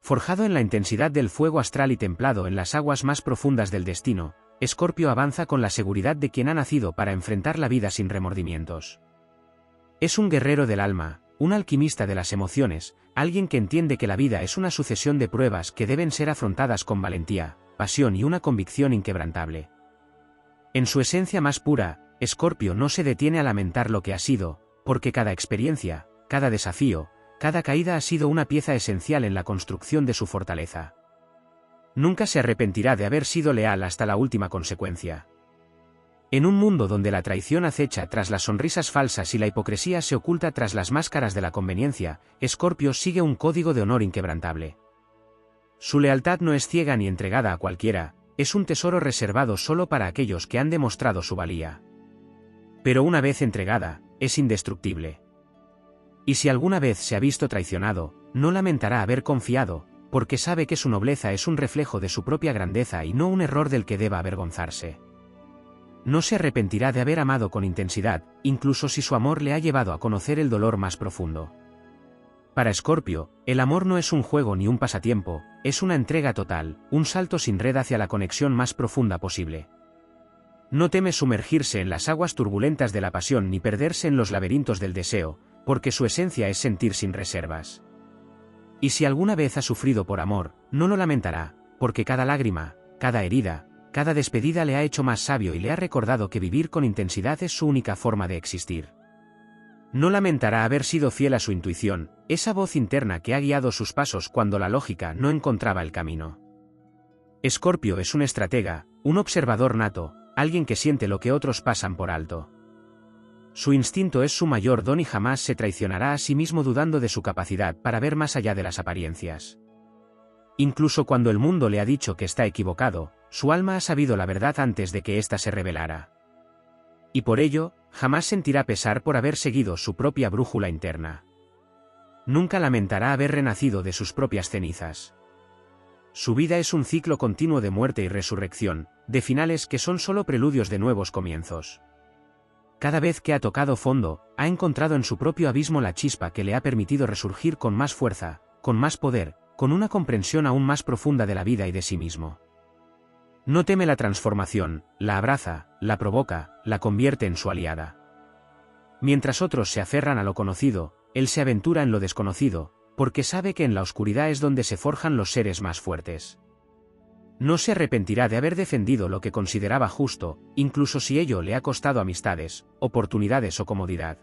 Forjado en la intensidad del fuego astral y templado en las aguas más profundas del destino, Escorpio avanza con la seguridad de quien ha nacido para enfrentar la vida sin remordimientos. Es un guerrero del alma, un alquimista de las emociones, alguien que entiende que la vida es una sucesión de pruebas que deben ser afrontadas con valentía, pasión y una convicción inquebrantable. En su esencia más pura, Escorpio no se detiene a lamentar lo que ha sido, porque cada experiencia, cada desafío, cada caída ha sido una pieza esencial en la construcción de su fortaleza. Nunca se arrepentirá de haber sido leal hasta la última consecuencia. En un mundo donde la traición acecha tras las sonrisas falsas y la hipocresía se oculta tras las máscaras de la conveniencia, Escorpio sigue un código de honor inquebrantable. Su lealtad no es ciega ni entregada a cualquiera, es un tesoro reservado solo para aquellos que han demostrado su valía. Pero una vez entregada, es indestructible. Y si alguna vez se ha visto traicionado, no lamentará haber confiado, porque sabe que su nobleza es un reflejo de su propia grandeza y no un error del que deba avergonzarse. No se arrepentirá de haber amado con intensidad, incluso si su amor le ha llevado a conocer el dolor más profundo. Para Escorpio, el amor no es un juego ni un pasatiempo, es una entrega total, un salto sin red hacia la conexión más profunda posible. No teme sumergirse en las aguas turbulentas de la pasión ni perderse en los laberintos del deseo, porque su esencia es sentir sin reservas. Y si alguna vez ha sufrido por amor, no lo lamentará, porque cada lágrima, cada herida, cada despedida le ha hecho más sabio y le ha recordado que vivir con intensidad es su única forma de existir. No lamentará haber sido fiel a su intuición, esa voz interna que ha guiado sus pasos cuando la lógica no encontraba el camino. Escorpio es un estratega, un observador nato, alguien que siente lo que otros pasan por alto. Su instinto es su mayor don y jamás se traicionará a sí mismo dudando de su capacidad para ver más allá de las apariencias. Incluso cuando el mundo le ha dicho que está equivocado, su alma ha sabido la verdad antes de que ésta se revelara. Y por ello, jamás sentirá pesar por haber seguido su propia brújula interna. Nunca lamentará haber renacido de sus propias cenizas. Su vida es un ciclo continuo de muerte y resurrección, de finales que son solo preludios de nuevos comienzos. Cada vez que ha tocado fondo, ha encontrado en su propio abismo la chispa que le ha permitido resurgir con más fuerza, con más poder, con una comprensión aún más profunda de la vida y de sí mismo. No teme la transformación, la abraza, la provoca, la convierte en su aliada. Mientras otros se aferran a lo conocido, él se aventura en lo desconocido, porque sabe que en la oscuridad es donde se forjan los seres más fuertes. No se arrepentirá de haber defendido lo que consideraba justo, incluso si ello le ha costado amistades, oportunidades o comodidad.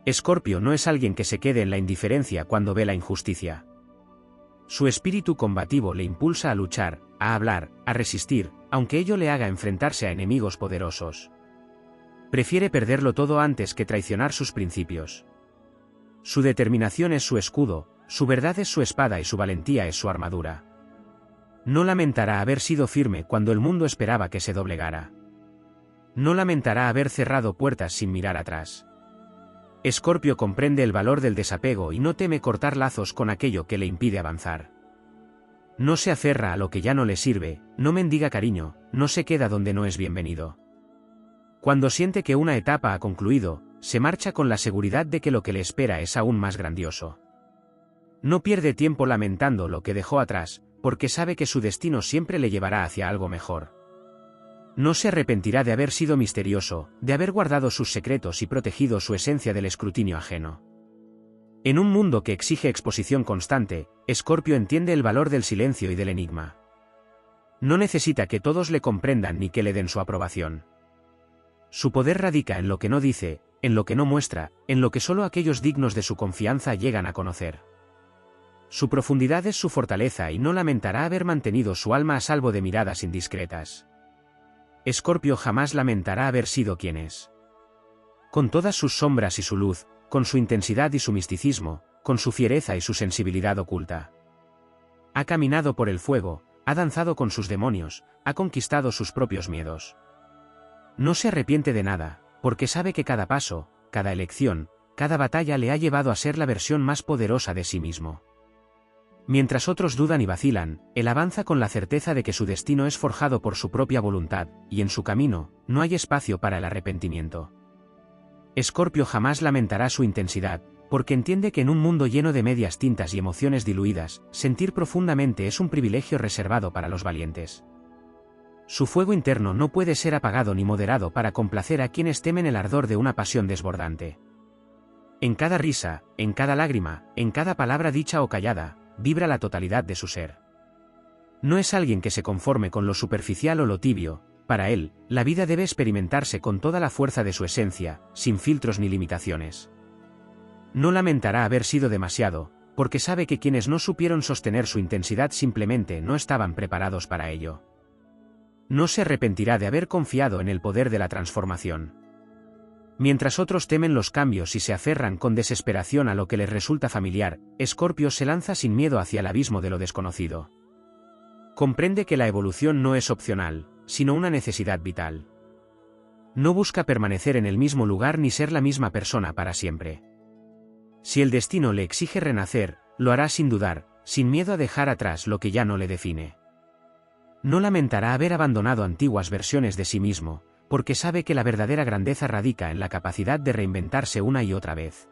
Escorpio no es alguien que se quede en la indiferencia cuando ve la injusticia. Su espíritu combativo le impulsa a luchar, a hablar, a resistir, aunque ello le haga enfrentarse a enemigos poderosos. Prefiere perderlo todo antes que traicionar sus principios. Su determinación es su escudo, su verdad es su espada y su valentía es su armadura. No lamentará haber sido firme cuando el mundo esperaba que se doblegara. No lamentará haber cerrado puertas sin mirar atrás. Escorpio comprende el valor del desapego y no teme cortar lazos con aquello que le impide avanzar. No se aferra a lo que ya no le sirve, no mendiga cariño, no se queda donde no es bienvenido. Cuando siente que una etapa ha concluido, se marcha con la seguridad de que lo que le espera es aún más grandioso. No pierde tiempo lamentando lo que dejó atrás, porque sabe que su destino siempre le llevará hacia algo mejor. No se arrepentirá de haber sido misterioso, de haber guardado sus secretos y protegido su esencia del escrutinio ajeno. En un mundo que exige exposición constante, Escorpio entiende el valor del silencio y del enigma. No necesita que todos le comprendan ni que le den su aprobación. Su poder radica en lo que no dice, en lo que no muestra, en lo que solo aquellos dignos de su confianza llegan a conocer. Su profundidad es su fortaleza y no lamentará haber mantenido su alma a salvo de miradas indiscretas. Escorpio jamás lamentará haber sido quien es. Con todas sus sombras y su luz, con su intensidad y su misticismo, con su fiereza y su sensibilidad oculta. Ha caminado por el fuego, ha danzado con sus demonios, ha conquistado sus propios miedos. No se arrepiente de nada, porque sabe que cada paso, cada elección, cada batalla le ha llevado a ser la versión más poderosa de sí mismo. Mientras otros dudan y vacilan, él avanza con la certeza de que su destino es forjado por su propia voluntad, y en su camino, no hay espacio para el arrepentimiento. Escorpio jamás lamentará su intensidad, porque entiende que en un mundo lleno de medias tintas y emociones diluidas, sentir profundamente es un privilegio reservado para los valientes. Su fuego interno no puede ser apagado ni moderado para complacer a quienes temen el ardor de una pasión desbordante. En cada risa, en cada lágrima, en cada palabra dicha o callada, vibra la totalidad de su ser. No es alguien que se conforme con lo superficial o lo tibio. Para él, la vida debe experimentarse con toda la fuerza de su esencia, sin filtros ni limitaciones. No lamentará haber sido demasiado, porque sabe que quienes no supieron sostener su intensidad simplemente no estaban preparados para ello. No se arrepentirá de haber confiado en el poder de la transformación. Mientras otros temen los cambios y se aferran con desesperación a lo que les resulta familiar, Escorpio se lanza sin miedo hacia el abismo de lo desconocido. Comprende que la evolución no es opcional, sino una necesidad vital. No busca permanecer en el mismo lugar ni ser la misma persona para siempre. Si el destino le exige renacer, lo hará sin dudar, sin miedo a dejar atrás lo que ya no le define. No lamentará haber abandonado antiguas versiones de sí mismo, porque sabe que la verdadera grandeza radica en la capacidad de reinventarse una y otra vez.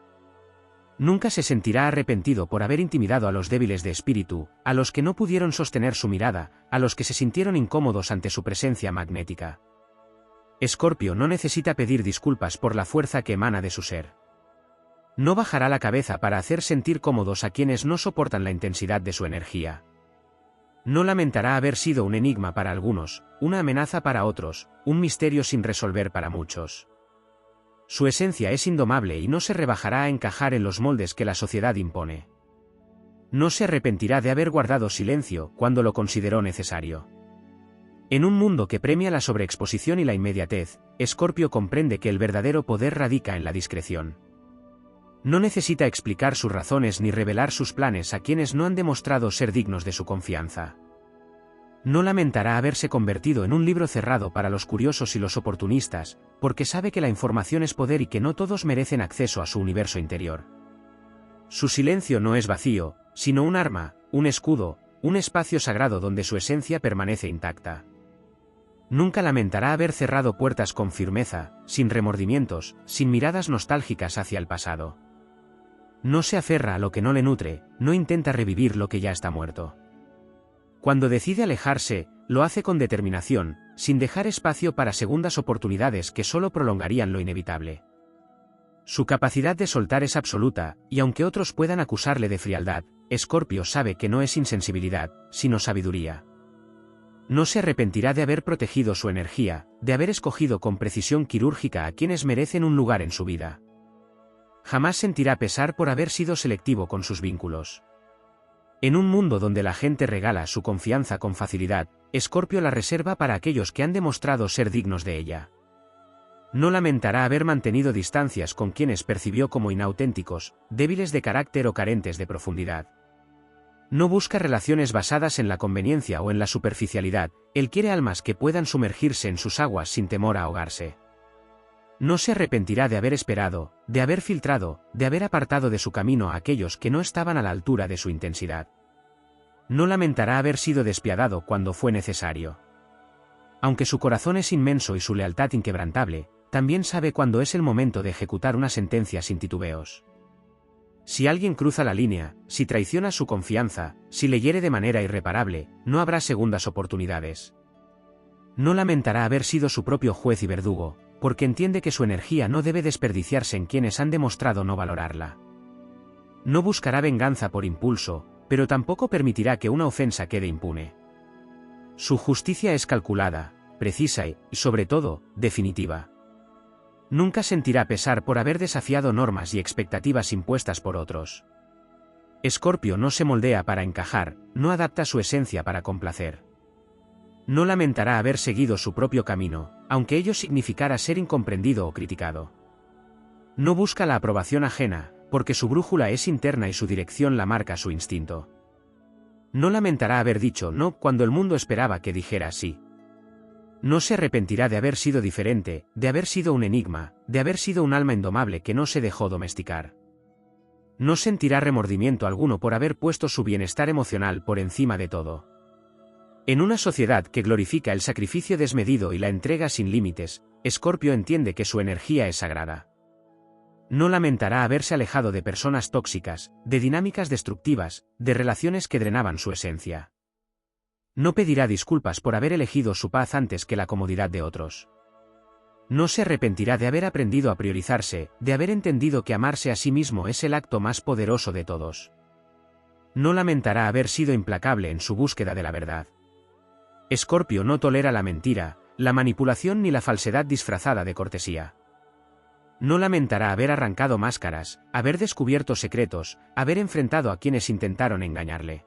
Nunca se sentirá arrepentido por haber intimidado a los débiles de espíritu, a los que no pudieron sostener su mirada, a los que se sintieron incómodos ante su presencia magnética. Escorpio no necesita pedir disculpas por la fuerza que emana de su ser. No bajará la cabeza para hacer sentir cómodos a quienes no soportan la intensidad de su energía. No lamentará haber sido un enigma para algunos, una amenaza para otros, un misterio sin resolver para muchos. Su esencia es indomable y no se rebajará a encajar en los moldes que la sociedad impone. No se arrepentirá de haber guardado silencio cuando lo consideró necesario. En un mundo que premia la sobreexposición y la inmediatez, Escorpio comprende que el verdadero poder radica en la discreción. No necesita explicar sus razones ni revelar sus planes a quienes no han demostrado ser dignos de su confianza. No lamentará haberse convertido en un libro cerrado para los curiosos y los oportunistas, porque sabe que la información es poder y que no todos merecen acceso a su universo interior. Su silencio no es vacío, sino un arma, un escudo, un espacio sagrado donde su esencia permanece intacta. Nunca lamentará haber cerrado puertas con firmeza, sin remordimientos, sin miradas nostálgicas hacia el pasado. No se aferra a lo que no le nutre, no intenta revivir lo que ya está muerto. Cuando decide alejarse, lo hace con determinación, sin dejar espacio para segundas oportunidades que solo prolongarían lo inevitable. Su capacidad de soltar es absoluta, y aunque otros puedan acusarle de frialdad, Escorpio sabe que no es insensibilidad, sino sabiduría. No se arrepentirá de haber protegido su energía, de haber escogido con precisión quirúrgica a quienes merecen un lugar en su vida. Jamás sentirá pesar por haber sido selectivo con sus vínculos. En un mundo donde la gente regala su confianza con facilidad, Escorpio la reserva para aquellos que han demostrado ser dignos de ella. No lamentará haber mantenido distancias con quienes percibió como inauténticos, débiles de carácter o carentes de profundidad. No busca relaciones basadas en la conveniencia o en la superficialidad, él quiere almas que puedan sumergirse en sus aguas sin temor a ahogarse. No se arrepentirá de haber esperado, de haber filtrado, de haber apartado de su camino a aquellos que no estaban a la altura de su intensidad. No lamentará haber sido despiadado cuando fue necesario. Aunque su corazón es inmenso y su lealtad inquebrantable, también sabe cuándo es el momento de ejecutar una sentencia sin titubeos. Si alguien cruza la línea, si traiciona su confianza, si le hiere de manera irreparable, no habrá segundas oportunidades. No lamentará haber sido su propio juez y verdugo, porque entiende que su energía no debe desperdiciarse en quienes han demostrado no valorarla. No buscará venganza por impulso, pero tampoco permitirá que una ofensa quede impune. Su justicia es calculada, precisa y, sobre todo, definitiva. Nunca sentirá pesar por haber desafiado normas y expectativas impuestas por otros. Escorpio no se moldea para encajar, no adapta su esencia para complacer. No lamentará haber seguido su propio camino, aunque ello significara ser incomprendido o criticado. No busca la aprobación ajena, porque su brújula es interna y su dirección la marca su instinto. No lamentará haber dicho no cuando el mundo esperaba que dijera sí. No se arrepentirá de haber sido diferente, de haber sido un enigma, de haber sido un alma indomable que no se dejó domesticar. No sentirá remordimiento alguno por haber puesto su bienestar emocional por encima de todo. En una sociedad que glorifica el sacrificio desmedido y la entrega sin límites, Escorpio entiende que su energía es sagrada. No lamentará haberse alejado de personas tóxicas, de dinámicas destructivas, de relaciones que drenaban su esencia. No pedirá disculpas por haber elegido su paz antes que la comodidad de otros. No se arrepentirá de haber aprendido a priorizarse, de haber entendido que amarse a sí mismo es el acto más poderoso de todos. No lamentará haber sido implacable en su búsqueda de la verdad. Escorpio no tolera la mentira, la manipulación ni la falsedad disfrazada de cortesía. No lamentará haber arrancado máscaras, haber descubierto secretos, haber enfrentado a quienes intentaron engañarle.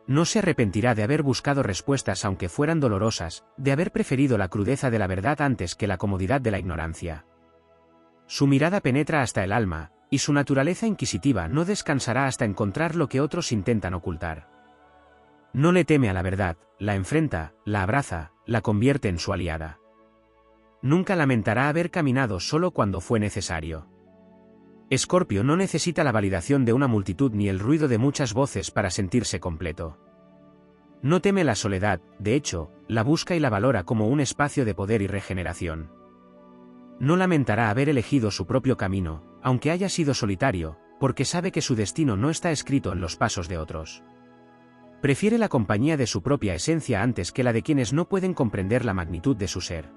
No se arrepentirá de haber buscado respuestas aunque fueran dolorosas, de haber preferido la crudeza de la verdad antes que la comodidad de la ignorancia. Su mirada penetra hasta el alma, y su naturaleza inquisitiva no descansará hasta encontrar lo que otros intentan ocultar. No le teme a la verdad, la enfrenta, la abraza, la convierte en su aliada. Nunca lamentará haber caminado solo cuando fue necesario. Escorpio no necesita la validación de una multitud ni el ruido de muchas voces para sentirse completo. No teme la soledad, de hecho, la busca y la valora como un espacio de poder y regeneración. No lamentará haber elegido su propio camino, aunque haya sido solitario, porque sabe que su destino no está escrito en los pasos de otros. Prefiere la compañía de su propia esencia antes que la de quienes no pueden comprender la magnitud de su ser.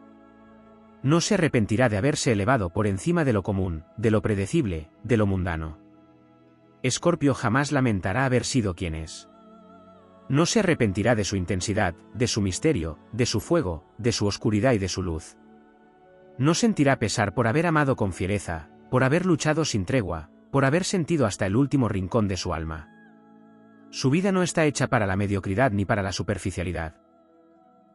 No se arrepentirá de haberse elevado por encima de lo común, de lo predecible, de lo mundano. Escorpio jamás lamentará haber sido quien es. No se arrepentirá de su intensidad, de su misterio, de su fuego, de su oscuridad y de su luz. No sentirá pesar por haber amado con fiereza, por haber luchado sin tregua, por haber sentido hasta el último rincón de su alma. Su vida no está hecha para la mediocridad ni para la superficialidad.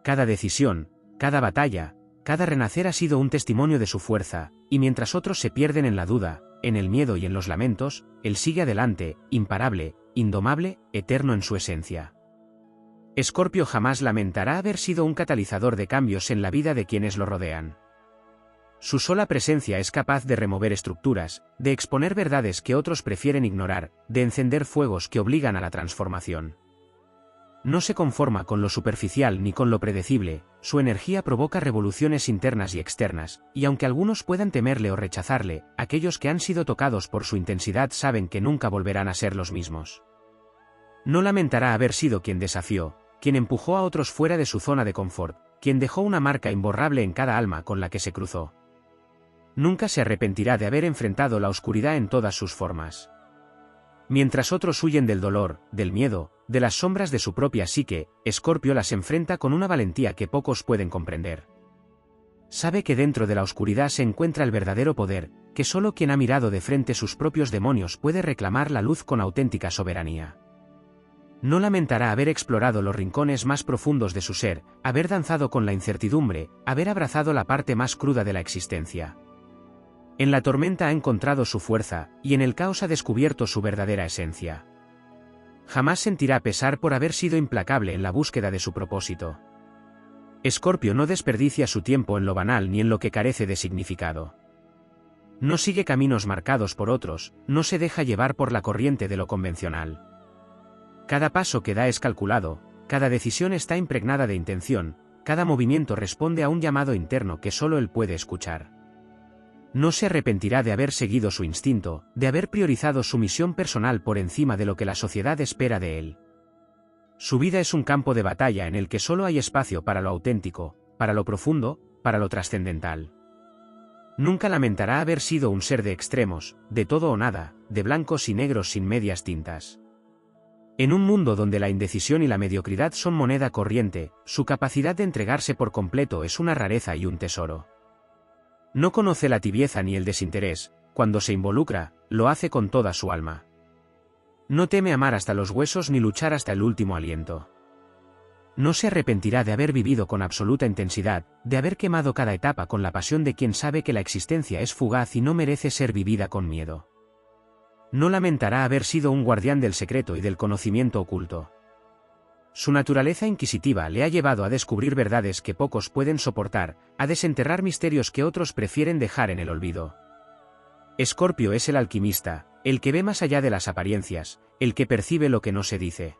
Cada decisión, cada batalla, cada renacer ha sido un testimonio de su fuerza, y mientras otros se pierden en la duda, en el miedo y en los lamentos, él sigue adelante, imparable, indomable, eterno en su esencia. Escorpio jamás lamentará haber sido un catalizador de cambios en la vida de quienes lo rodean. Su sola presencia es capaz de remover estructuras, de exponer verdades que otros prefieren ignorar, de encender fuegos que obligan a la transformación. No se conforma con lo superficial ni con lo predecible, su energía provoca revoluciones internas y externas, y aunque algunos puedan temerle o rechazarle, aquellos que han sido tocados por su intensidad saben que nunca volverán a ser los mismos. No lamentará haber sido quien desafió, quien empujó a otros fuera de su zona de confort, quien dejó una marca imborrable en cada alma con la que se cruzó. Nunca se arrepentirá de haber enfrentado la oscuridad en todas sus formas. Mientras otros huyen del dolor, del miedo, de las sombras de su propia psique, Escorpio las enfrenta con una valentía que pocos pueden comprender. Sabe que dentro de la oscuridad se encuentra el verdadero poder, que solo quien ha mirado de frente sus propios demonios puede reclamar la luz con auténtica soberanía. No lamentará haber explorado los rincones más profundos de su ser, haber danzado con la incertidumbre, haber abrazado la parte más cruda de la existencia. En la tormenta ha encontrado su fuerza, y en el caos ha descubierto su verdadera esencia. Jamás sentirá pesar por haber sido implacable en la búsqueda de su propósito. Escorpio no desperdicia su tiempo en lo banal ni en lo que carece de significado. No sigue caminos marcados por otros, no se deja llevar por la corriente de lo convencional. Cada paso que da es calculado, cada decisión está impregnada de intención, cada movimiento responde a un llamado interno que solo él puede escuchar. No se arrepentirá de haber seguido su instinto, de haber priorizado su misión personal por encima de lo que la sociedad espera de él. Su vida es un campo de batalla en el que solo hay espacio para lo auténtico, para lo profundo, para lo trascendental. Nunca lamentará haber sido un ser de extremos, de todo o nada, de blancos y negros sin medias tintas. En un mundo donde la indecisión y la mediocridad son moneda corriente, su capacidad de entregarse por completo es una rareza y un tesoro. No conoce la tibieza ni el desinterés, cuando se involucra, lo hace con toda su alma. No teme amar hasta los huesos ni luchar hasta el último aliento. No se arrepentirá de haber vivido con absoluta intensidad, de haber quemado cada etapa con la pasión de quien sabe que la existencia es fugaz y no merece ser vivida con miedo. No lamentará haber sido un guardián del secreto y del conocimiento oculto. Su naturaleza inquisitiva le ha llevado a descubrir verdades que pocos pueden soportar, a desenterrar misterios que otros prefieren dejar en el olvido. Escorpio es el alquimista, el que ve más allá de las apariencias, el que percibe lo que no se dice.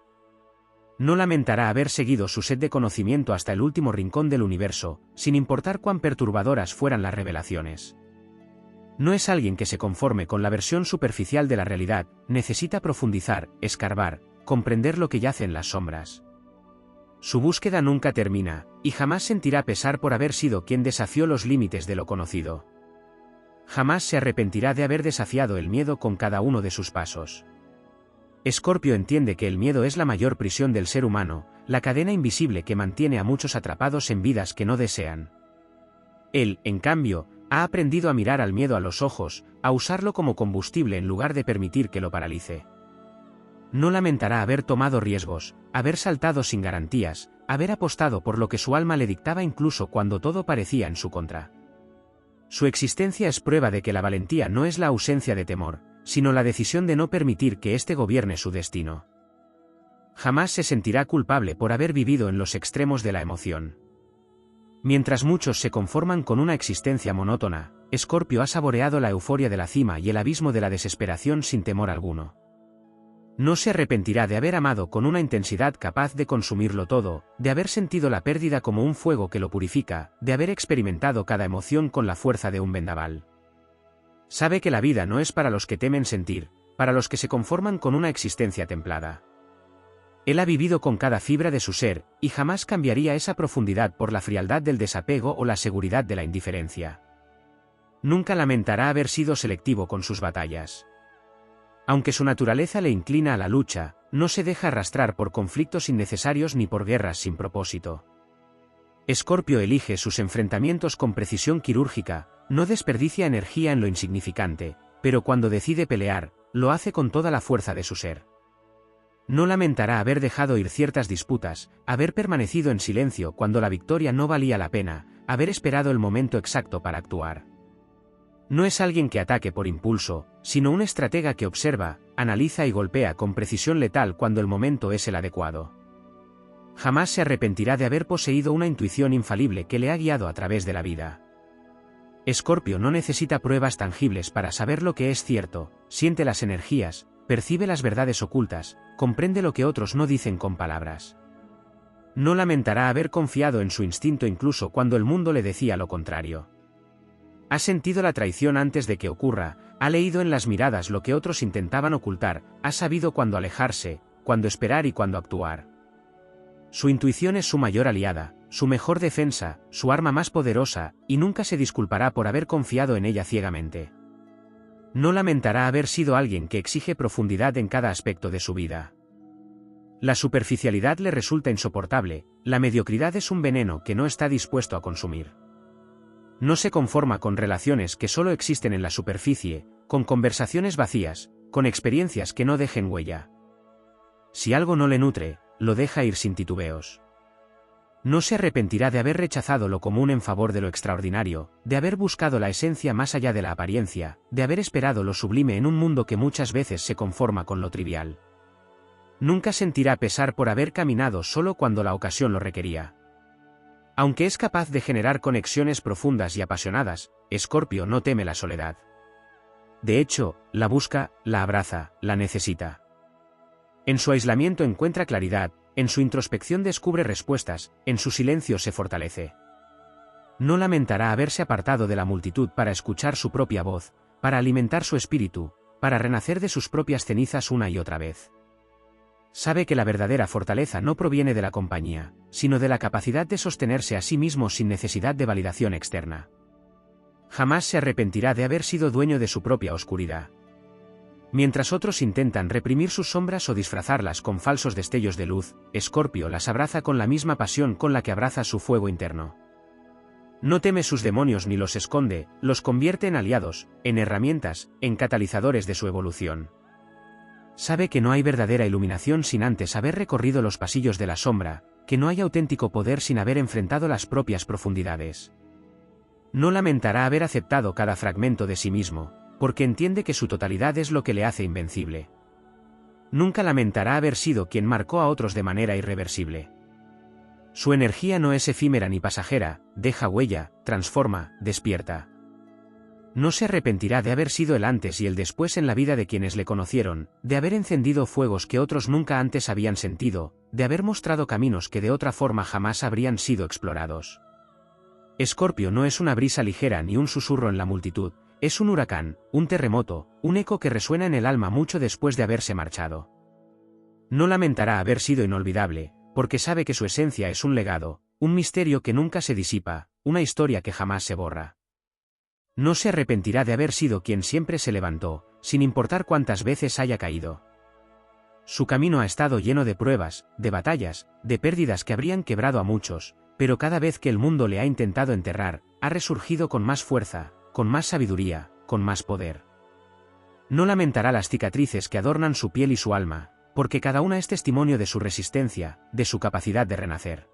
No lamentará haber seguido su sed de conocimiento hasta el último rincón del universo, sin importar cuán perturbadoras fueran las revelaciones. No es alguien que se conforme con la versión superficial de la realidad, necesita profundizar, escarbar, comprender lo que yace en las sombras. Su búsqueda nunca termina, y jamás sentirá pesar por haber sido quien desafió los límites de lo conocido. Jamás se arrepentirá de haber desafiado el miedo con cada uno de sus pasos. Escorpio entiende que el miedo es la mayor prisión del ser humano, la cadena invisible que mantiene a muchos atrapados en vidas que no desean. Él, en cambio, ha aprendido a mirar al miedo a los ojos, a usarlo como combustible en lugar de permitir que lo paralice. No lamentará haber tomado riesgos, haber saltado sin garantías, haber apostado por lo que su alma le dictaba incluso cuando todo parecía en su contra. Su existencia es prueba de que la valentía no es la ausencia de temor, sino la decisión de no permitir que éste gobierne su destino. Jamás se sentirá culpable por haber vivido en los extremos de la emoción. Mientras muchos se conforman con una existencia monótona, Escorpio ha saboreado la euforia de la cima y el abismo de la desesperación sin temor alguno. No se arrepentirá de haber amado con una intensidad capaz de consumirlo todo, de haber sentido la pérdida como un fuego que lo purifica, de haber experimentado cada emoción con la fuerza de un vendaval. Sabe que la vida no es para los que temen sentir, para los que se conforman con una existencia templada. Él ha vivido con cada fibra de su ser, y jamás cambiaría esa profundidad por la frialdad del desapego o la seguridad de la indiferencia. Nunca lamentará haber sido selectivo con sus batallas. Aunque su naturaleza le inclina a la lucha, no se deja arrastrar por conflictos innecesarios ni por guerras sin propósito. Escorpio elige sus enfrentamientos con precisión quirúrgica, no desperdicia energía en lo insignificante, pero cuando decide pelear, lo hace con toda la fuerza de su ser. No lamentará haber dejado ir ciertas disputas, haber permanecido en silencio cuando la victoria no valía la pena, haber esperado el momento exacto para actuar. No es alguien que ataque por impulso, sino un estratega que observa, analiza y golpea con precisión letal cuando el momento es el adecuado. Jamás se arrepentirá de haber poseído una intuición infalible que le ha guiado a través de la vida. Escorpio no necesita pruebas tangibles para saber lo que es cierto, siente las energías, percibe las verdades ocultas, comprende lo que otros no dicen con palabras. No lamentará haber confiado en su instinto incluso cuando el mundo le decía lo contrario. Ha sentido la traición antes de que ocurra, ha leído en las miradas lo que otros intentaban ocultar, ha sabido cuándo alejarse, cuándo esperar y cuándo actuar. Su intuición es su mayor aliada, su mejor defensa, su arma más poderosa, y nunca se disculpará por haber confiado en ella ciegamente. No lamentará haber sido alguien que exige profundidad en cada aspecto de su vida. La superficialidad le resulta insoportable, la mediocridad es un veneno que no está dispuesto a consumir. No se conforma con relaciones que solo existen en la superficie, con conversaciones vacías, con experiencias que no dejen huella. Si algo no le nutre, lo deja ir sin titubeos. No se arrepentirá de haber rechazado lo común en favor de lo extraordinario, de haber buscado la esencia más allá de la apariencia, de haber esperado lo sublime en un mundo que muchas veces se conforma con lo trivial. Nunca sentirá pesar por haber caminado solo cuando la ocasión lo requería. Aunque es capaz de generar conexiones profundas y apasionadas, Escorpio no teme la soledad. De hecho, la busca, la abraza, la necesita. En su aislamiento encuentra claridad, en su introspección descubre respuestas, en su silencio se fortalece. No lamentará haberse apartado de la multitud para escuchar su propia voz, para alimentar su espíritu, para renacer de sus propias cenizas una y otra vez. Sabe que la verdadera fortaleza no proviene de la compañía, sino de la capacidad de sostenerse a sí mismo sin necesidad de validación externa. Jamás se arrepentirá de haber sido dueño de su propia oscuridad. Mientras otros intentan reprimir sus sombras o disfrazarlas con falsos destellos de luz, Escorpio las abraza con la misma pasión con la que abraza su fuego interno. No teme sus demonios ni los esconde, los convierte en aliados, en herramientas, en catalizadores de su evolución. Sabe que no hay verdadera iluminación sin antes haber recorrido los pasillos de la sombra, que no hay auténtico poder sin haber enfrentado las propias profundidades. No lamentará haber aceptado cada fragmento de sí mismo, porque entiende que su totalidad es lo que le hace invencible. Nunca lamentará haber sido quien marcó a otros de manera irreversible. Su energía no es efímera ni pasajera, deja huella, transforma, despierta. No se arrepentirá de haber sido el antes y el después en la vida de quienes le conocieron, de haber encendido fuegos que otros nunca antes habían sentido, de haber mostrado caminos que de otra forma jamás habrían sido explorados. Escorpio no es una brisa ligera ni un susurro en la multitud, Es un huracán, un terremoto, un eco que resuena en el alma mucho después de haberse marchado. No lamentará haber sido inolvidable, porque sabe que su esencia es un legado, un misterio que nunca se disipa, una historia que jamás se borra. No se arrepentirá de haber sido quien siempre se levantó, sin importar cuántas veces haya caído. Su camino ha estado lleno de pruebas, de batallas, de pérdidas que habrían quebrado a muchos, pero cada vez que el mundo le ha intentado enterrar, ha resurgido con más fuerza, con más sabiduría, con más poder. No lamentará las cicatrices que adornan su piel y su alma, porque cada una es testimonio de su resistencia, de su capacidad de renacer.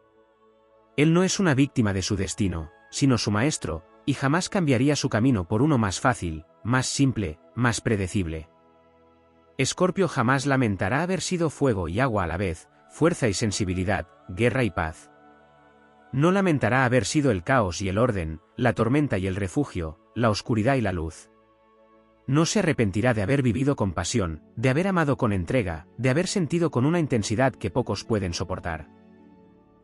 Él no es una víctima de su destino, sino su maestro, y jamás cambiaría su camino por uno más fácil, más simple, más predecible. Escorpio jamás lamentará haber sido fuego y agua a la vez, fuerza y sensibilidad, guerra y paz. No lamentará haber sido el caos y el orden, la tormenta y el refugio, la oscuridad y la luz. No se arrepentirá de haber vivido con pasión, de haber amado con entrega, de haber sentido con una intensidad que pocos pueden soportar.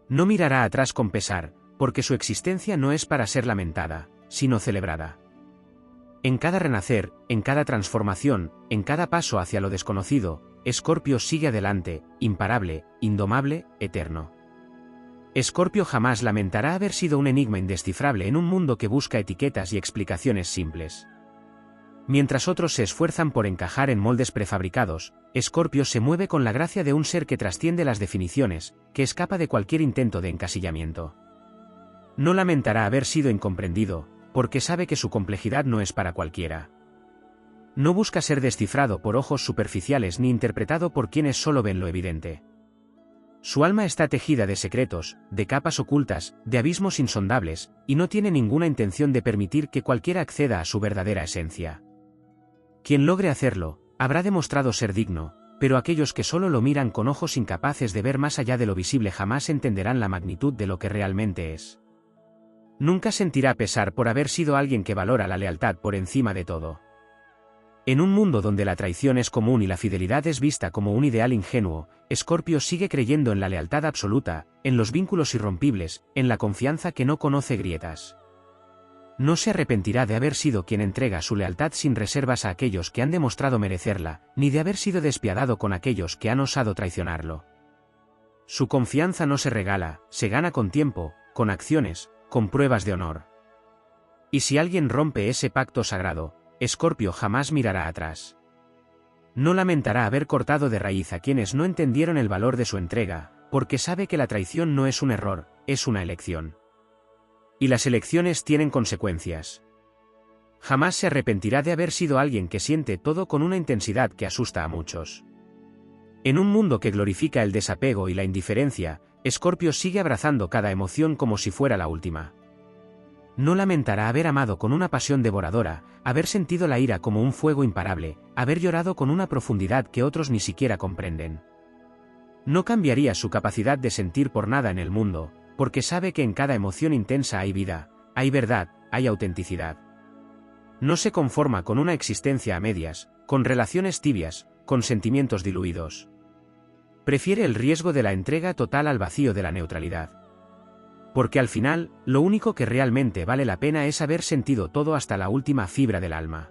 No mirará atrás con pesar, porque su existencia no es para ser lamentada, sino celebrada. En cada renacer, en cada transformación, en cada paso hacia lo desconocido, Escorpio sigue adelante, imparable, indomable, eterno. Escorpio jamás lamentará haber sido un enigma indescifrable en un mundo que busca etiquetas y explicaciones simples. Mientras otros se esfuerzan por encajar en moldes prefabricados, Escorpio se mueve con la gracia de un ser que trasciende las definiciones, que escapa de cualquier intento de encasillamiento. No lamentará haber sido incomprendido, porque sabe que su complejidad no es para cualquiera. No busca ser descifrado por ojos superficiales ni interpretado por quienes solo ven lo evidente. Su alma está tejida de secretos, de capas ocultas, de abismos insondables, y no tiene ninguna intención de permitir que cualquiera acceda a su verdadera esencia. Quien logre hacerlo, habrá demostrado ser digno, pero aquellos que solo lo miran con ojos incapaces de ver más allá de lo visible jamás entenderán la magnitud de lo que realmente es. Nunca sentirá pesar por haber sido alguien que valora la lealtad por encima de todo. En un mundo donde la traición es común y la fidelidad es vista como un ideal ingenuo, Escorpio sigue creyendo en la lealtad absoluta, en los vínculos irrompibles, en la confianza que no conoce grietas. No se arrepentirá de haber sido quien entrega su lealtad sin reservas a aquellos que han demostrado merecerla, ni de haber sido despiadado con aquellos que han osado traicionarlo. Su confianza no se regala, se gana con tiempo, con acciones, con pruebas de honor. Y si alguien rompe ese pacto sagrado, Escorpio jamás mirará atrás. No lamentará haber cortado de raíz a quienes no entendieron el valor de su entrega, porque sabe que la traición no es un error, es una elección. Y las elecciones tienen consecuencias. Jamás se arrepentirá de haber sido alguien que siente todo con una intensidad que asusta a muchos. En un mundo que glorifica el desapego y la indiferencia, Escorpio sigue abrazando cada emoción como si fuera la última. No lamentará haber amado con una pasión devoradora, haber sentido la ira como un fuego imparable, haber llorado con una profundidad que otros ni siquiera comprenden. No cambiaría su capacidad de sentir por nada en el mundo, porque sabe que en cada emoción intensa hay vida, hay verdad, hay autenticidad. No se conforma con una existencia a medias, con relaciones tibias, con sentimientos diluidos. Prefiere el riesgo de la entrega total al vacío de la neutralidad. Porque al final, lo único que realmente vale la pena es haber sentido todo hasta la última fibra del alma.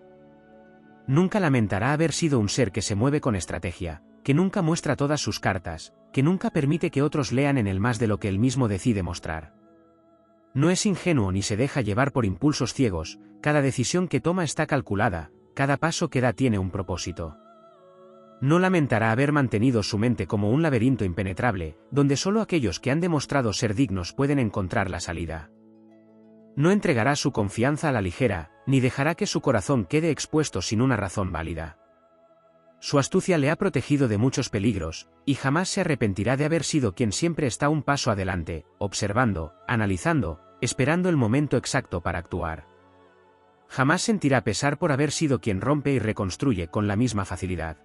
Nunca lamentará haber sido un ser que se mueve con estrategia, que nunca muestra todas sus cartas, que nunca permite que otros lean en él más de lo que él mismo decide mostrar. No es ingenuo ni se deja llevar por impulsos ciegos, cada decisión que toma está calculada, cada paso que da tiene un propósito. No lamentará haber mantenido su mente como un laberinto impenetrable, donde solo aquellos que han demostrado ser dignos pueden encontrar la salida. No entregará su confianza a la ligera, ni dejará que su corazón quede expuesto sin una razón válida. Su astucia le ha protegido de muchos peligros, y jamás se arrepentirá de haber sido quien siempre está un paso adelante, observando, analizando, esperando el momento exacto para actuar. Jamás sentirá pesar por haber sido quien rompe y reconstruye con la misma facilidad.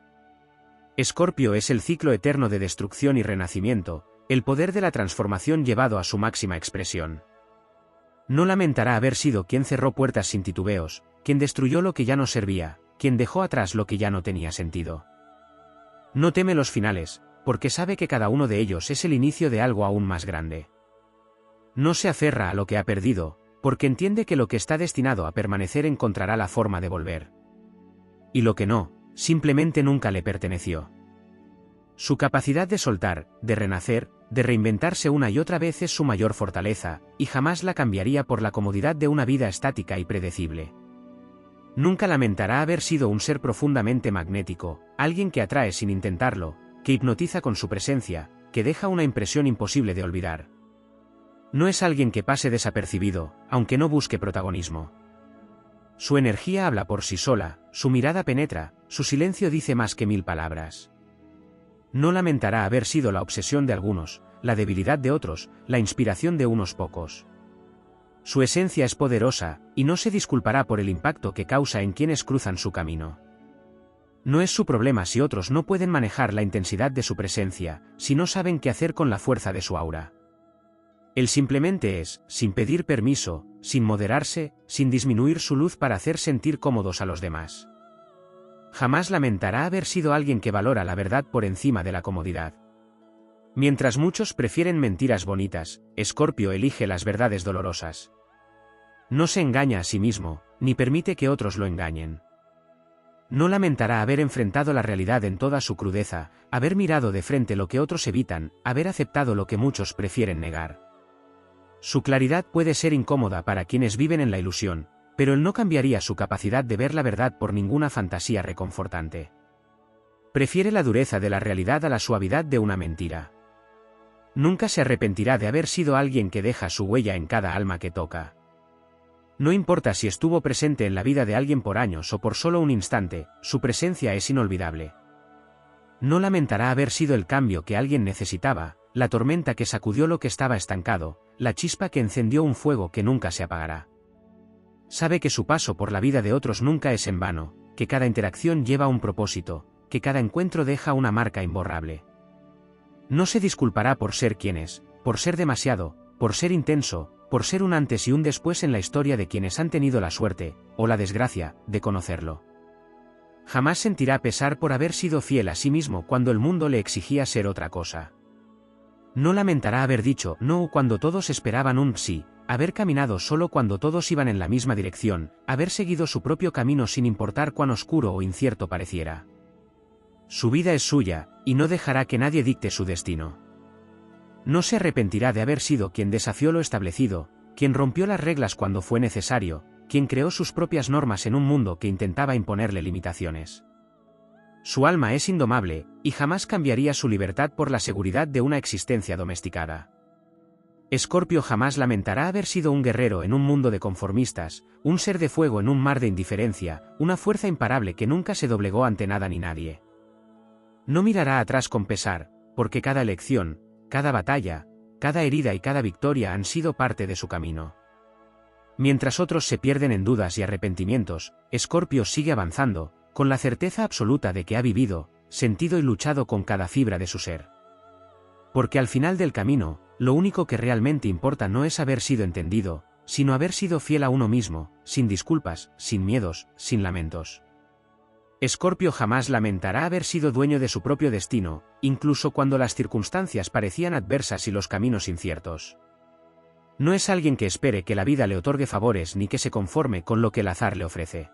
Escorpio es el ciclo eterno de destrucción y renacimiento, el poder de la transformación llevado a su máxima expresión. No lamentará haber sido quien cerró puertas sin titubeos, quien destruyó lo que ya no servía, quien dejó atrás lo que ya no tenía sentido. No teme los finales, porque sabe que cada uno de ellos es el inicio de algo aún más grande. No se aferra a lo que ha perdido, porque entiende que lo que está destinado a permanecer encontrará la forma de volver. Y lo que no, simplemente nunca le perteneció. Su capacidad de soltar, de renacer, de reinventarse una y otra vez es su mayor fortaleza, y jamás la cambiaría por la comodidad de una vida estática y predecible. Nunca lamentará haber sido un ser profundamente magnético, alguien que atrae sin intentarlo, que hipnotiza con su presencia, que deja una impresión imposible de olvidar. No es alguien que pase desapercibido, aunque no busque protagonismo. Su energía habla por sí sola, su mirada penetra, su silencio dice más que 1000 palabras. No lamentará haber sido la obsesión de algunos, la debilidad de otros, la inspiración de unos pocos. Su esencia es poderosa, y no se disculpará por el impacto que causa en quienes cruzan su camino. No es su problema si otros no pueden manejar la intensidad de su presencia, si no saben qué hacer con la fuerza de su aura. Él simplemente es, sin pedir permiso, sin moderarse, sin disminuir su luz para hacer sentir cómodos a los demás. Jamás lamentará haber sido alguien que valora la verdad por encima de la comodidad. Mientras muchos prefieren mentiras bonitas, Escorpio elige las verdades dolorosas. No se engaña a sí mismo, ni permite que otros lo engañen. No lamentará haber enfrentado la realidad en toda su crudeza, haber mirado de frente lo que otros evitan, haber aceptado lo que muchos prefieren negar. Su claridad puede ser incómoda para quienes viven en la ilusión, pero él no cambiaría su capacidad de ver la verdad por ninguna fantasía reconfortante. Prefiere la dureza de la realidad a la suavidad de una mentira. Nunca se arrepentirá de haber sido alguien que deja su huella en cada alma que toca. No importa si estuvo presente en la vida de alguien por años o por solo un instante, su presencia es inolvidable. No lamentará haber sido el cambio que alguien necesitaba, la tormenta que sacudió lo que estaba estancado, la chispa que encendió un fuego que nunca se apagará. Sabe que su paso por la vida de otros nunca es en vano, que cada interacción lleva un propósito, que cada encuentro deja una marca imborrable. No se disculpará por ser quien es, por ser demasiado, por ser intenso, por ser un antes y un después en la historia de quienes han tenido la suerte, o la desgracia, de conocerlo. Jamás sentirá pesar por haber sido fiel a sí mismo cuando el mundo le exigía ser otra cosa. No lamentará haber dicho no cuando todos esperaban un sí, haber caminado solo cuando todos iban en la misma dirección, haber seguido su propio camino sin importar cuán oscuro o incierto pareciera. Su vida es suya, y no dejará que nadie dicte su destino. No se arrepentirá de haber sido quien desafió lo establecido, quien rompió las reglas cuando fue necesario, quien creó sus propias normas en un mundo que intentaba imponerle limitaciones. Su alma es indomable, y jamás cambiaría su libertad por la seguridad de una existencia domesticada. Escorpio jamás lamentará haber sido un guerrero en un mundo de conformistas, un ser de fuego en un mar de indiferencia, una fuerza imparable que nunca se doblegó ante nada ni nadie. No mirará atrás con pesar, porque cada elección, cada batalla, cada herida y cada victoria han sido parte de su camino. Mientras otros se pierden en dudas y arrepentimientos, Escorpio sigue avanzando, con la certeza absoluta de que ha vivido, sentido y luchado con cada fibra de su ser. Porque al final del camino, lo único que realmente importa no es haber sido entendido, sino haber sido fiel a uno mismo, sin disculpas, sin miedos, sin lamentos. Escorpio jamás lamentará haber sido dueño de su propio destino, incluso cuando las circunstancias parecían adversas y los caminos inciertos. No es alguien que espere que la vida le otorgue favores ni que se conforme con lo que el azar le ofrece.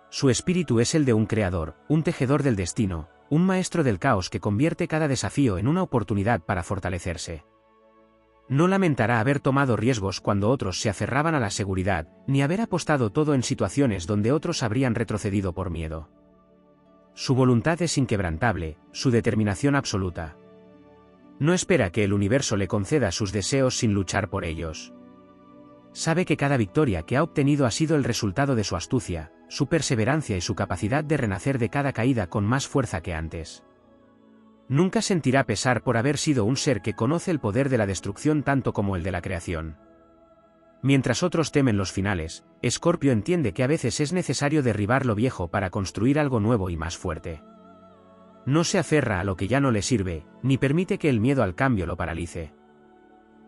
Su espíritu es el de un creador, un tejedor del destino, un maestro del caos que convierte cada desafío en una oportunidad para fortalecerse. No lamentará haber tomado riesgos cuando otros se aferraban a la seguridad, ni haber apostado todo en situaciones donde otros habrían retrocedido por miedo. Su voluntad es inquebrantable, su determinación absoluta. No espera que el universo le conceda sus deseos sin luchar por ellos. Sabe que cada victoria que ha obtenido ha sido el resultado de su astucia, su perseverancia y su capacidad de renacer de cada caída con más fuerza que antes. Nunca sentirá pesar por haber sido un ser que conoce el poder de la destrucción tanto como el de la creación. Mientras otros temen los finales, Escorpio entiende que a veces es necesario derribar lo viejo para construir algo nuevo y más fuerte. No se aferra a lo que ya no le sirve, ni permite que el miedo al cambio lo paralice.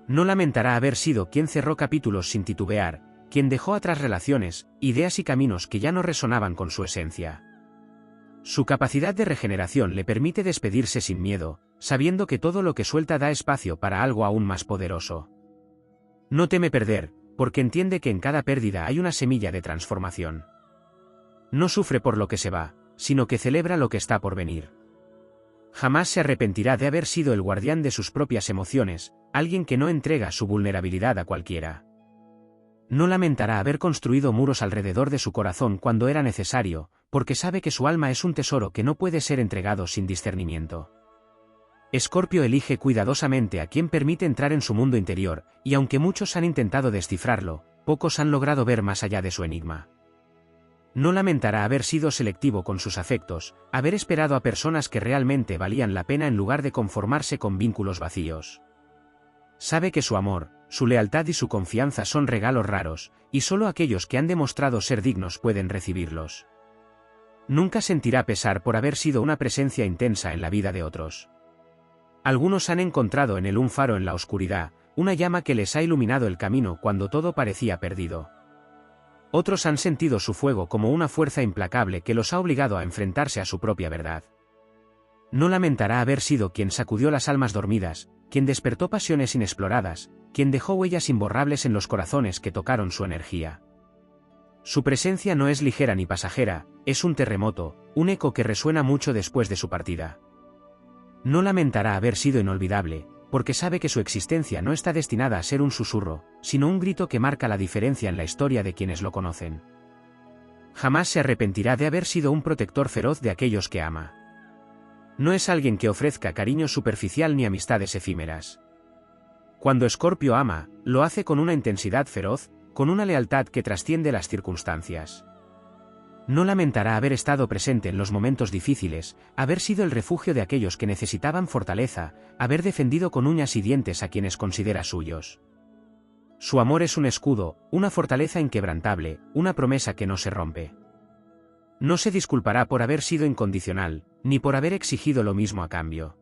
No lamentará haber sido quien cerró capítulos sin titubear, quien dejó atrás relaciones, ideas y caminos que ya no resonaban con su esencia. Su capacidad de regeneración le permite despedirse sin miedo, sabiendo que todo lo que suelta da espacio para algo aún más poderoso. No teme perder, porque entiende que en cada pérdida hay una semilla de transformación. No sufre por lo que se va, sino que celebra lo que está por venir. Jamás se arrepentirá de haber sido el guardián de sus propias emociones, alguien que no entrega su vulnerabilidad a cualquiera. No lamentará haber construido muros alrededor de su corazón cuando era necesario, porque sabe que su alma es un tesoro que no puede ser entregado sin discernimiento. Escorpio elige cuidadosamente a quien permite entrar en su mundo interior, y aunque muchos han intentado descifrarlo, pocos han logrado ver más allá de su enigma. No lamentará haber sido selectivo con sus afectos, haber esperado a personas que realmente valían la pena en lugar de conformarse con vínculos vacíos. Sabe que su amor, su lealtad y su confianza son regalos raros, y solo aquellos que han demostrado ser dignos pueden recibirlos. Nunca sentirá pesar por haber sido una presencia intensa en la vida de otros. Algunos han encontrado en él un faro en la oscuridad, una llama que les ha iluminado el camino cuando todo parecía perdido. Otros han sentido su fuego como una fuerza implacable que los ha obligado a enfrentarse a su propia verdad. No lamentará haber sido quien sacudió las almas dormidas, quien despertó pasiones inexploradas, quien dejó huellas imborrables en los corazones que tocaron su energía. Su presencia no es ligera ni pasajera, es un terremoto, un eco que resuena mucho después de su partida. No lamentará haber sido inolvidable, porque sabe que su existencia no está destinada a ser un susurro, sino un grito que marca la diferencia en la historia de quienes lo conocen. Jamás se arrepentirá de haber sido un protector feroz de aquellos que ama. No es alguien que ofrezca cariño superficial ni amistades efímeras. Cuando Escorpio ama, lo hace con una intensidad feroz, con una lealtad que trasciende las circunstancias. No lamentará haber estado presente en los momentos difíciles, haber sido el refugio de aquellos que necesitaban fortaleza, haber defendido con uñas y dientes a quienes considera suyos. Su amor es un escudo, una fortaleza inquebrantable, una promesa que no se rompe. No se disculpará por haber sido incondicional, ni por haber exigido lo mismo a cambio.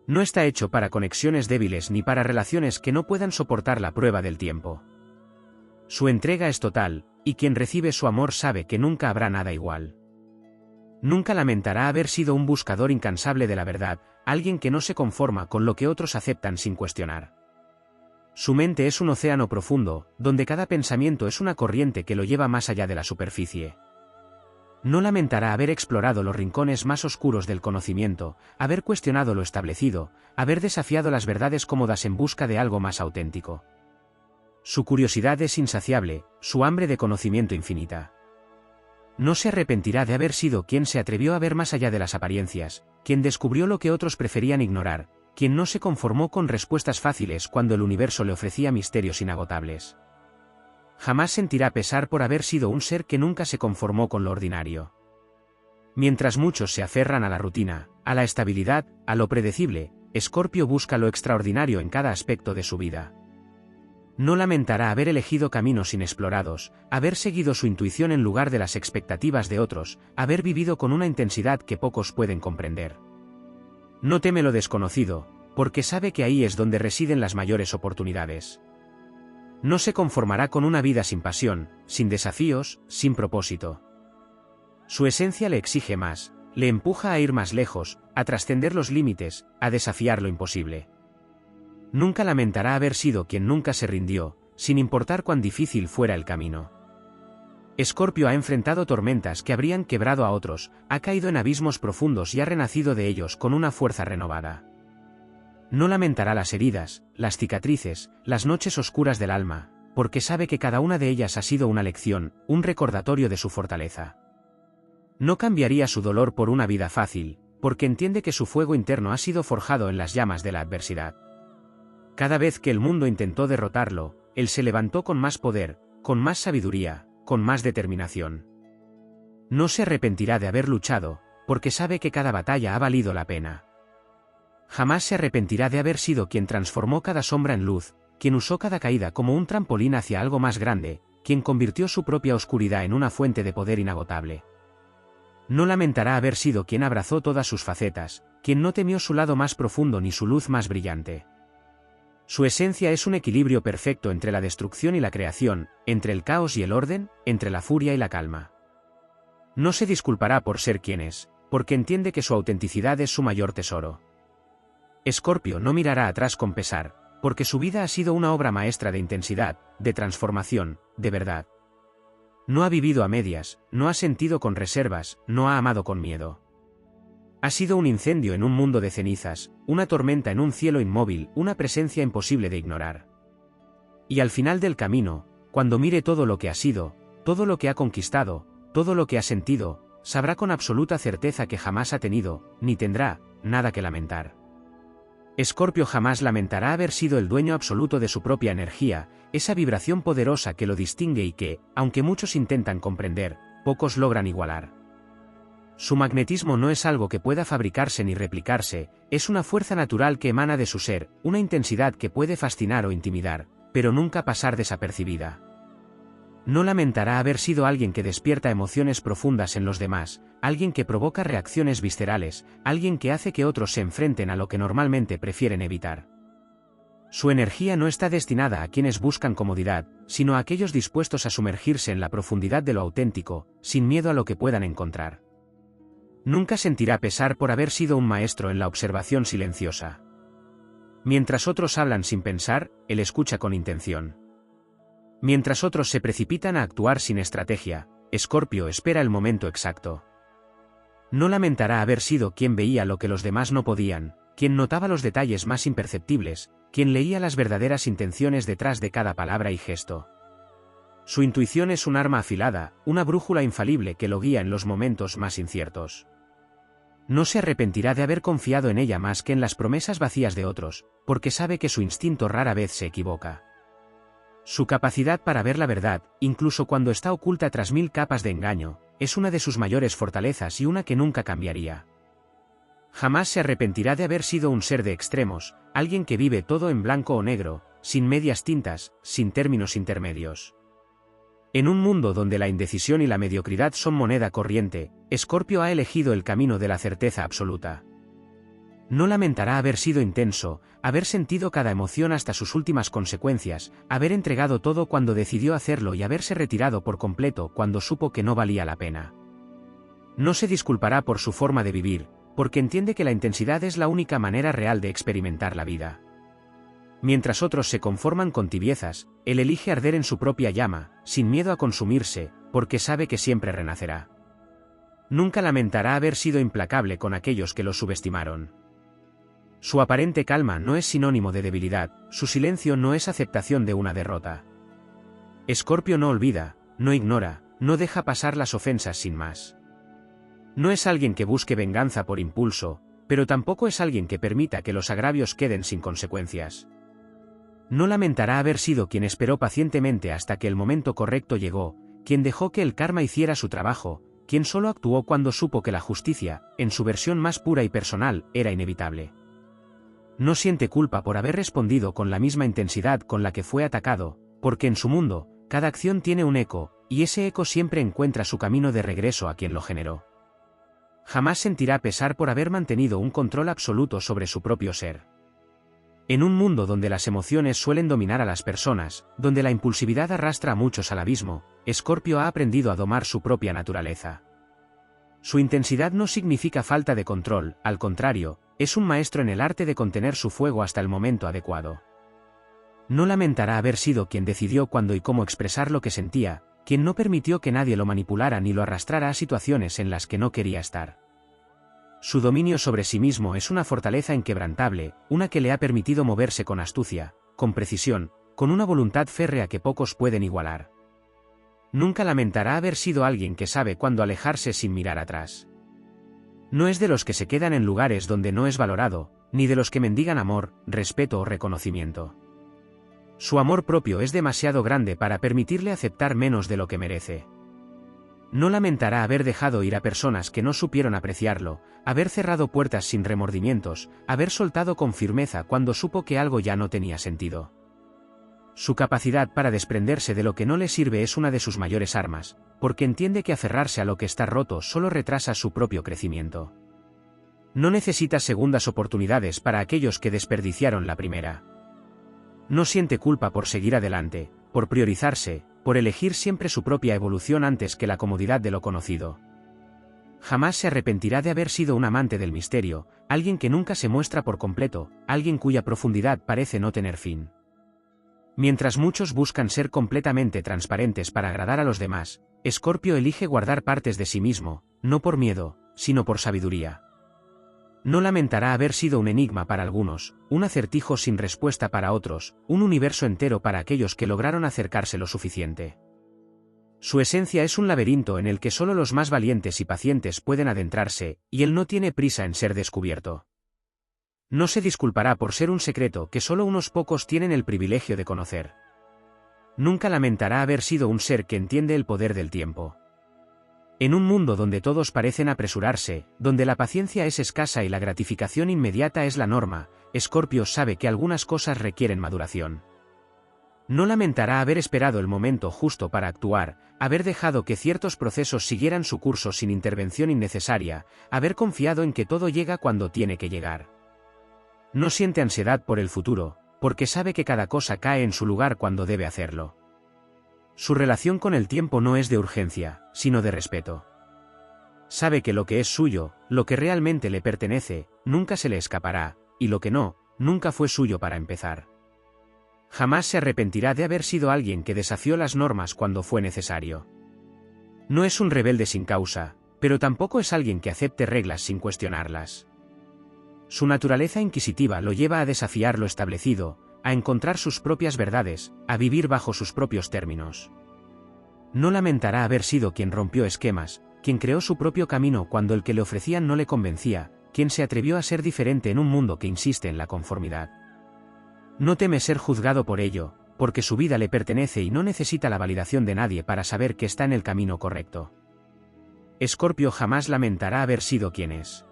No está hecho para conexiones débiles ni para relaciones que no puedan soportar la prueba del tiempo. Su entrega es total, y quien recibe su amor sabe que nunca habrá nada igual. Nunca lamentará haber sido un buscador incansable de la verdad, alguien que no se conforma con lo que otros aceptan sin cuestionar. Su mente es un océano profundo, donde cada pensamiento es una corriente que lo lleva más allá de la superficie. No lamentará haber explorado los rincones más oscuros del conocimiento, haber cuestionado lo establecido, haber desafiado las verdades cómodas en busca de algo más auténtico. Su curiosidad es insaciable, su hambre de conocimiento infinita. No se arrepentirá de haber sido quien se atrevió a ver más allá de las apariencias, quien descubrió lo que otros preferían ignorar, quien no se conformó con respuestas fáciles cuando el universo le ofrecía misterios inagotables. Jamás sentirá pesar por haber sido un ser que nunca se conformó con lo ordinario. Mientras muchos se aferran a la rutina, a la estabilidad, a lo predecible, Escorpio busca lo extraordinario en cada aspecto de su vida. No lamentará haber elegido caminos inexplorados, haber seguido su intuición en lugar de las expectativas de otros, haber vivido con una intensidad que pocos pueden comprender. No teme lo desconocido, porque sabe que ahí es donde residen las mayores oportunidades. No se conformará con una vida sin pasión, sin desafíos, sin propósito. Su esencia le exige más, le empuja a ir más lejos, a trascender los límites, a desafiar lo imposible. Nunca lamentará haber sido quien nunca se rindió, sin importar cuán difícil fuera el camino. Escorpio ha enfrentado tormentas que habrían quebrado a otros, ha caído en abismos profundos y ha renacido de ellos con una fuerza renovada. No lamentará las heridas, las cicatrices, las noches oscuras del alma, porque sabe que cada una de ellas ha sido una lección, un recordatorio de su fortaleza. No cambiaría su dolor por una vida fácil, porque entiende que su fuego interno ha sido forjado en las llamas de la adversidad. Cada vez que el mundo intentó derrotarlo, él se levantó con más poder, con más sabiduría, con más determinación. No se arrepentirá de haber luchado, porque sabe que cada batalla ha valido la pena. Jamás se arrepentirá de haber sido quien transformó cada sombra en luz, quien usó cada caída como un trampolín hacia algo más grande, quien convirtió su propia oscuridad en una fuente de poder inagotable. No lamentará haber sido quien abrazó todas sus facetas, quien no temió su lado más profundo ni su luz más brillante. Su esencia es un equilibrio perfecto entre la destrucción y la creación, entre el caos y el orden, entre la furia y la calma. No se disculpará por ser quien es, porque entiende que su autenticidad es su mayor tesoro. Escorpio no mirará atrás con pesar, porque su vida ha sido una obra maestra de intensidad, de transformación, de verdad. No ha vivido a medias, no ha sentido con reservas, no ha amado con miedo. Ha sido un incendio en un mundo de cenizas, una tormenta en un cielo inmóvil, una presencia imposible de ignorar. Y al final del camino, cuando mire todo lo que ha sido, todo lo que ha conquistado, todo lo que ha sentido, sabrá con absoluta certeza que jamás ha tenido, ni tendrá, nada que lamentar. Escorpio jamás lamentará haber sido el dueño absoluto de su propia energía, esa vibración poderosa que lo distingue y que, aunque muchos intentan comprender, pocos logran igualar. Su magnetismo no es algo que pueda fabricarse ni replicarse, es una fuerza natural que emana de su ser, una intensidad que puede fascinar o intimidar, pero nunca pasar desapercibida. No lamentará haber sido alguien que despierta emociones profundas en los demás, alguien que provoca reacciones viscerales, alguien que hace que otros se enfrenten a lo que normalmente prefieren evitar. Su energía no está destinada a quienes buscan comodidad, sino a aquellos dispuestos a sumergirse en la profundidad de lo auténtico, sin miedo a lo que puedan encontrar. Nunca sentirá pesar por haber sido un maestro en la observación silenciosa. Mientras otros hablan sin pensar, él escucha con intención. Mientras otros se precipitan a actuar sin estrategia, Escorpio espera el momento exacto. No lamentará haber sido quien veía lo que los demás no podían, quien notaba los detalles más imperceptibles, quien leía las verdaderas intenciones detrás de cada palabra y gesto. Su intuición es un arma afilada, una brújula infalible que lo guía en los momentos más inciertos. No se arrepentirá de haber confiado en ella más que en las promesas vacías de otros, porque sabe que su instinto rara vez se equivoca. Su capacidad para ver la verdad, incluso cuando está oculta tras 1000 capas de engaño, es una de sus mayores fortalezas y una que nunca cambiaría. Jamás se arrepentirá de haber sido un ser de extremos, alguien que vive todo en blanco o negro, sin medias tintas, sin términos intermedios. En un mundo donde la indecisión y la mediocridad son moneda corriente, Escorpio ha elegido el camino de la certeza absoluta. No lamentará haber sido intenso, haber sentido cada emoción hasta sus últimas consecuencias, haber entregado todo cuando decidió hacerlo y haberse retirado por completo cuando supo que no valía la pena. No se disculpará por su forma de vivir, porque entiende que la intensidad es la única manera real de experimentar la vida. Mientras otros se conforman con tibiezas, él elige arder en su propia llama, sin miedo a consumirse, porque sabe que siempre renacerá. Nunca lamentará haber sido implacable con aquellos que lo subestimaron. Su aparente calma no es sinónimo de debilidad, su silencio no es aceptación de una derrota. Escorpio no olvida, no ignora, no deja pasar las ofensas sin más. No es alguien que busque venganza por impulso, pero tampoco es alguien que permita que los agravios queden sin consecuencias. No lamentará haber sido quien esperó pacientemente hasta que el momento correcto llegó, quien dejó que el karma hiciera su trabajo, quien solo actuó cuando supo que la justicia, en su versión más pura y personal, era inevitable. No siente culpa por haber respondido con la misma intensidad con la que fue atacado, porque en su mundo, cada acción tiene un eco, y ese eco siempre encuentra su camino de regreso a quien lo generó. Jamás sentirá pesar por haber mantenido un control absoluto sobre su propio ser. En un mundo donde las emociones suelen dominar a las personas, donde la impulsividad arrastra a muchos al abismo, Escorpio ha aprendido a domar su propia naturaleza. Su intensidad no significa falta de control, al contrario, es un maestro en el arte de contener su fuego hasta el momento adecuado. No lamentará haber sido quien decidió cuándo y cómo expresar lo que sentía, quien no permitió que nadie lo manipulara ni lo arrastrara a situaciones en las que no quería estar. Su dominio sobre sí mismo es una fortaleza inquebrantable, una que le ha permitido moverse con astucia, con precisión, con una voluntad férrea que pocos pueden igualar. Nunca lamentará haber sido alguien que sabe cuándo alejarse sin mirar atrás. No es de los que se quedan en lugares donde no es valorado, ni de los que mendigan amor, respeto o reconocimiento. Su amor propio es demasiado grande para permitirle aceptar menos de lo que merece. No lamentará haber dejado ir a personas que no supieron apreciarlo, haber cerrado puertas sin remordimientos, haber soltado con firmeza cuando supo que algo ya no tenía sentido. Su capacidad para desprenderse de lo que no le sirve es una de sus mayores armas, porque entiende que aferrarse a lo que está roto solo retrasa su propio crecimiento. No necesita segundas oportunidades para aquellos que desperdiciaron la primera. No siente culpa por seguir adelante, por priorizarse, por elegir siempre su propia evolución antes que la comodidad de lo conocido. Jamás se arrepentirá de haber sido un amante del misterio, alguien que nunca se muestra por completo, alguien cuya profundidad parece no tener fin. Mientras muchos buscan ser completamente transparentes para agradar a los demás, Escorpio elige guardar partes de sí mismo, no por miedo, sino por sabiduría. No lamentará haber sido un enigma para algunos, un acertijo sin respuesta para otros, un universo entero para aquellos que lograron acercarse lo suficiente. Su esencia es un laberinto en el que solo los más valientes y pacientes pueden adentrarse, y él no tiene prisa en ser descubierto. No se disculpará por ser un secreto que solo unos pocos tienen el privilegio de conocer. Nunca lamentará haber sido un ser que entiende el poder del tiempo. En un mundo donde todos parecen apresurarse, donde la paciencia es escasa y la gratificación inmediata es la norma, Escorpio sabe que algunas cosas requieren maduración. No lamentará haber esperado el momento justo para actuar, haber dejado que ciertos procesos siguieran su curso sin intervención innecesaria, haber confiado en que todo llega cuando tiene que llegar. No siente ansiedad por el futuro, porque sabe que cada cosa cae en su lugar cuando debe hacerlo. Su relación con el tiempo no es de urgencia, sino de respeto. Sabe que lo que es suyo, lo que realmente le pertenece, nunca se le escapará, y lo que no, nunca fue suyo para empezar. Jamás se arrepentirá de haber sido alguien que desafió las normas cuando fue necesario. No es un rebelde sin causa, pero tampoco es alguien que acepte reglas sin cuestionarlas. Su naturaleza inquisitiva lo lleva a desafiar lo establecido, a encontrar sus propias verdades, a vivir bajo sus propios términos. No lamentará haber sido quien rompió esquemas, quien creó su propio camino cuando el que le ofrecían no le convencía, quien se atrevió a ser diferente en un mundo que insiste en la conformidad. No teme ser juzgado por ello, porque su vida le pertenece y no necesita la validación de nadie para saber que está en el camino correcto. Escorpio jamás lamentará haber sido quien es.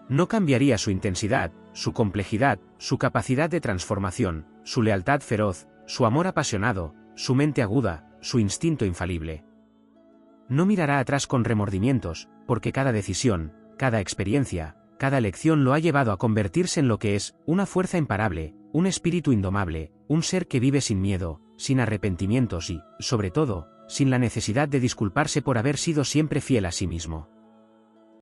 No cambiaría su intensidad, su complejidad, su capacidad de transformación, su lealtad feroz, su amor apasionado, su mente aguda, su instinto infalible. No mirará atrás con remordimientos, porque cada decisión, cada experiencia, cada elección lo ha llevado a convertirse en lo que es, una fuerza imparable, un espíritu indomable, un ser que vive sin miedo, sin arrepentimientos y, sobre todo, sin la necesidad de disculparse por haber sido siempre fiel a sí mismo.